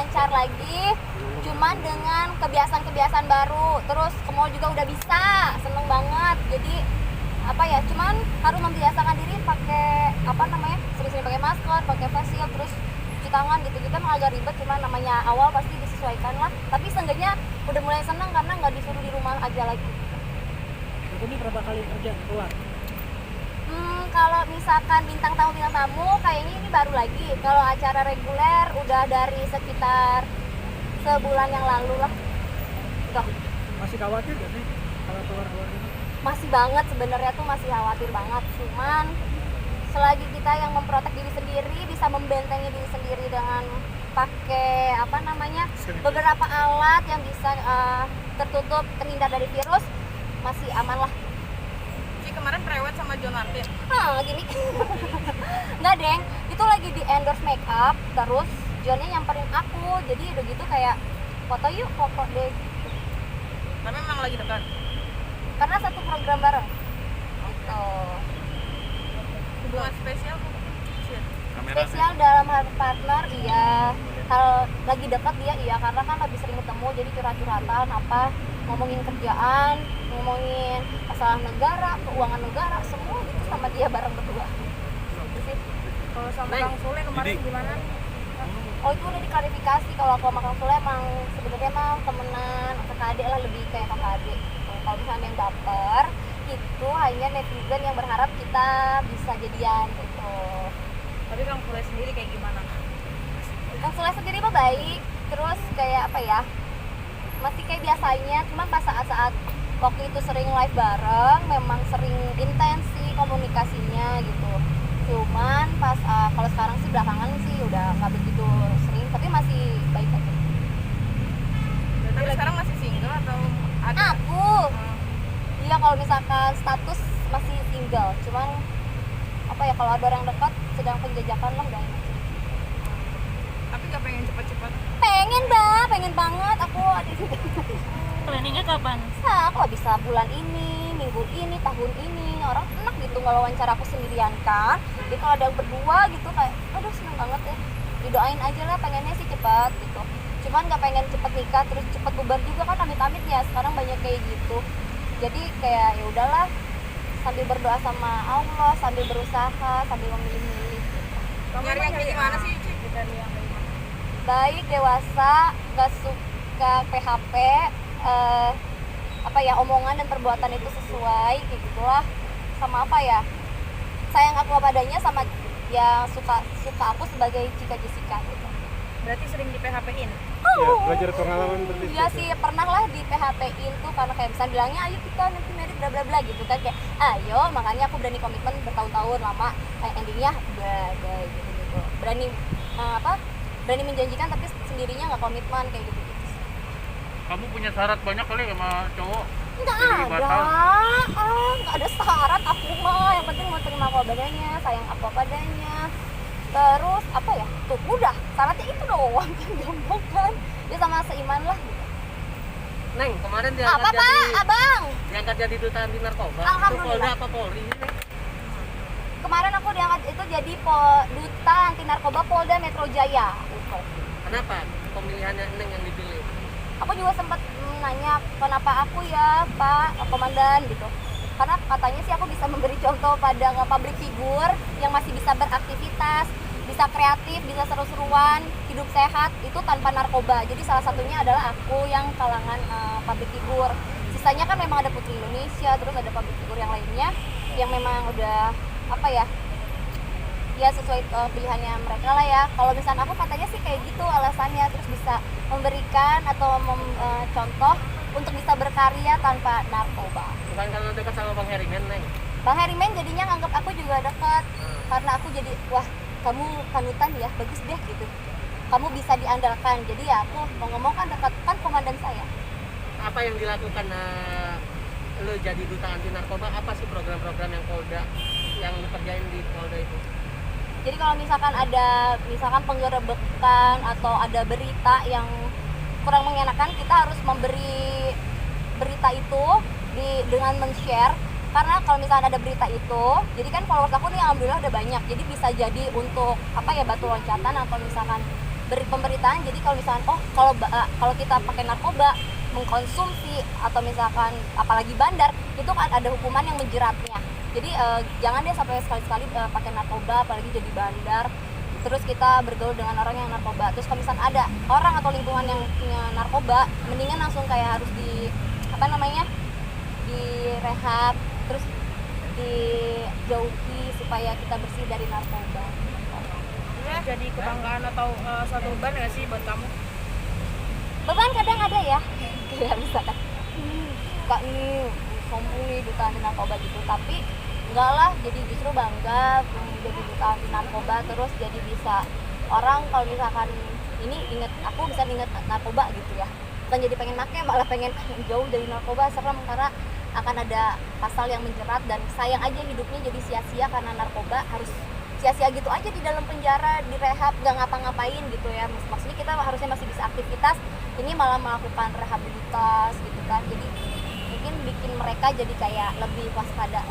lancar lagi, cuman dengan kebiasaan-kebiasaan baru. Terus ke mall juga udah bisa, seneng banget. Jadi apa ya, cuman harus membiasakan diri pakai sering-sering pakai masker, pakai face shield, terus cuci tangan gitu-gitu. Emang agak ribet, cuman namanya awal pasti disesuaikan lah. Tapi seenggaknya udah mulai seneng karena nggak disuruh di rumah aja lagi. Ini berapa kali kerja keluar? Kalau misalkan bintang tamu kayaknya ini baru lagi. Kalau acara reguler udah dari sekitar sebulan yang lalu lah. Tuh. Masih khawatir gak sih kalau keluar-keluar ini? Masih banget sebenarnya tuh, masih khawatir banget. Cuman selagi kita yang memprotek diri sendiri, bisa membentengi diri sendiri dengan pakai beberapa alat yang bisa tertutup, terhindar dari virus, masih aman lah. Kemarin prewed sama John Martin. Gini. Nggak deng, itu lagi di endorse makeup, terus Johnnya nyamperin aku, jadi udah gitu kayak foto deh. Tapi memang lagi dekat. Karena satu program bareng. Hubungan spesial Spesial dalam hal partner, iya. Kalau lagi dekat dia iya, karena kan lebih sering ketemu, jadi curhat-curhatan ngomongin kerjaan, ngomongin masalah negara, keuangan negara, semua gitu sama dia bareng berdua. Gitu sih. Kalau sama Kang Sule kemarin gimana? Oh, itu udah diklarifikasi. Kalau aku sama Kang Sule emang sebenarnya emang temenan, kakak adik lah, lebih kayak kakak adik. Kalau misalnya yang baper, itu hanya netizen yang berharap kita bisa jadian gitu. Tapi Kang Sule sendiri kayak gimana? Kang Sule sendiri mah baik, terus kayak masih kayak biasanya, cuma pas saat-saat waktu itu sering live bareng, memang sering intensi komunikasinya gitu. Cuman pas kalau sekarang sih belakangan sih udah nggak begitu sering, tapi masih baik aja. Tapi sekarang masih single atau ada? Aku, iya kalau misalkan status masih single, cuman kalau ada orang dekat sedang penjajakan lah udah. Tapi nggak pengen cepet-cepet? Pengen banget aku ada juga. Planningnya kapan? Aku bisa bulan ini, minggu ini, tahun ini. Orang enak gitu ngewawancara aku sendirian kan. Jadi kalau ada yang berdua gitu kayak, aduh seneng banget ya. Didoain aja lah, pengennya sih cepat gitu. Cuman nggak pengen cepet nikah terus cepet bubar juga kan, amit-amit ya. Sekarang banyak kayak gitu. Jadi kayak ya udahlah, sambil berdoa sama Allah, sambil berusaha, sambil memilih-milih. Nyari yang kayak gimana sih, Cik? Baik, dewasa, gak suka PHP, omongan dan perbuatan itu sesuai kayak gitulah. Sama sayang aku apa adanya, sama yang suka aku sebagai Cika Jessica gitu. Berarti sering di PHP-in? Ya, belajar pengalaman berbisnis. Iya sih, pernah lah di PHP-in tuh, karena kayak bisa bilangnya ayo kita nanti merit bla bla bla gitu kan, kayak ayo, makanya aku berani komitmen bertahun-tahun lama, endingnya bla gitu. Berani menjanjikan tapi sendirinya nggak komitmen kayak gitu. Kamu punya syarat banyak kali sama cowok? Nggak Jadi ada, batal. nggak ada syarat aku mah, yang penting mau terima aku apa adanya, sayang aku apa adanya. Terus tuh udah, syaratnya itu doang kan, gampang kan, dia sama seiman lah gitu. Neng, kemarin Apa pak, abang? diangkat jadi duta anti narkoba. Itu Alhamdulillah. Polda apa Polri sih, Neng? Kemarin aku diangkat itu jadi duta anti narkoba Polda Metro Jaya. Kenapa pemilihannya Neng yang dipilih? Aku juga sempat nanya kenapa aku ya Pak Komandan gitu. Karena katanya sih aku bisa memberi contoh pada public figure yang masih bisa beraktivitas, bisa kreatif, bisa seru-seruan, hidup sehat itu tanpa narkoba. Jadi salah satunya adalah aku yang kalangan public figure. Sisanya kan memang ada Putri Indonesia, terus ada public figure yang lainnya yang memang udah ya sesuai pilihannya mereka lah ya. Kalau misalnya aku katanya sih kayak gitu alasannya, terus bisa memberikan atau contoh untuk bisa berkarya tanpa narkoba. Bukan karena dekat sama Bang Herimen, Neng? Bang Herimen jadinya nganggap aku juga dekat, karena aku jadi wah kamu panutan ya, bagus deh gitu, kamu bisa diandalkan. Jadi ya aku mau ngomong kan dekat kan komandan saya. Apa yang dilakukan lo jadi duta anti narkoba? Apa sih program-program yang Polda yang lo kerjain di Polda itu? Jadi kalau misalkan ada penggerebekan atau ada berita yang kurang mengenakan, kita harus memberi berita itu dengan men-share. Karena kalau misalnya ada berita itu, jadi kan followers aku nih alhamdulillah udah banyak, jadi bisa jadi untuk batu loncatan atau misalkan beri pemberitaan. Jadi kalau misalkan kalau kita pakai narkoba, mengkonsumsi atau misalkan apalagi bandar, itu kan ada hukuman yang menjeratnya. Jadi jangan deh sampai sekali-sekali pakai narkoba, apalagi jadi bandar terus kita bergaul dengan orang yang narkoba. Terus kalau misalkan ada orang atau lingkungan yang punya narkoba, mendingan langsung kayak harus di rehab, terus dijauhi supaya kita bersih dari narkoba. Jadi kebanggaan atau suatu beban nggak sih buat kamu? Beban kadang ada ya, kayak misalkan kak ini sombong nih duta anti narkoba gitu, tapi enggak lah, jadi justru bangga jadi duta anti narkoba. Terus jadi bisa orang kalau misalkan ini aku bisa inget narkoba gitu ya, bukan jadi pengen make, malah pengen jauh dari narkoba. Serem karena akan ada pasal yang menjerat, dan sayang aja hidupnya jadi sia-sia karena narkoba, harus sia-sia gitu aja di dalam penjara, di rehab, gak ngapa-ngapain gitu ya. Maksudnya kita harusnya masih bisa aktivitas, ini malah melakukan rehabilitas gitu kan. Jadi mungkin bikin mereka jadi kayak lebih waspada.